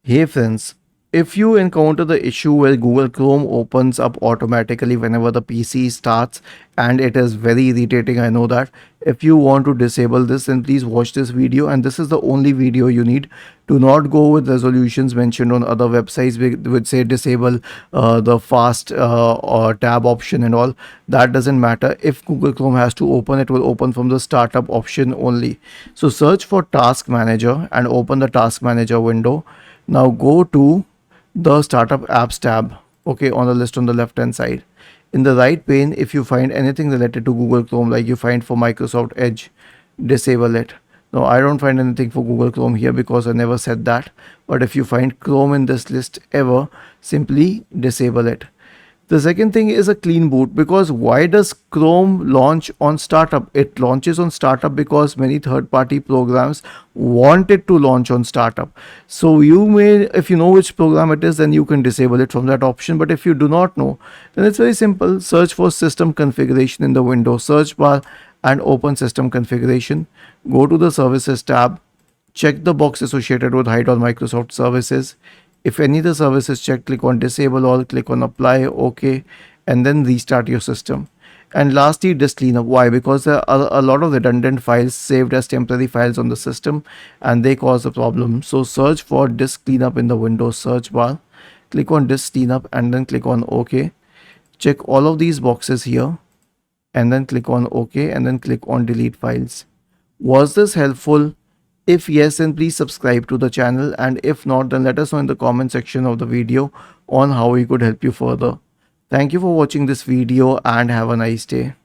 Hey friends, if you encounter the issue where Google Chrome opens up automatically whenever the PC starts and it is very irritating, I know that. If you want to disable this, then please watch this video, and this is the only video you need. Do not go with resolutions mentioned on other websites which say disable the fast or tab option and all. That doesn't matter. If Google Chrome has to open, it will open from the startup option only. So search for Task Manager and open the Task Manager window. Now go to the startup apps tab, okay, on the list on the left hand side. In the right pane, if you find anything related to Google Chrome, like you find for Microsoft Edge, disable it. Now I don't find anything for Google Chrome here because I never said that. But if you find Chrome in this list ever, simply disable it. The second thing is a clean boot, because why does Chrome launch on startup? It launches on startup because many third-party programs want it to launch on startup. So you may, if you know which program it is, then you can disable it from that option. But if you do not know, then it's very simple. Search for system configuration in the Windows search bar and open system configuration. Go to the services tab. Check the box associated with hide all Microsoft services. If any of the service is checked, click on disable all, click on apply, OK, and then restart your system. And lastly, disk cleanup. Why? Because there are a lot of redundant files saved as temporary files on the system and they cause a problem. So search for disk cleanup in the Windows search bar, click on disk cleanup and then click on OK. Check all of these boxes here and then click on OK and then click on delete files. Was this helpful? If yes, then please subscribe to the channel, and if not, then let us know in the comment section of the video on how we could help you further. Thank you for watching this video and have a nice day.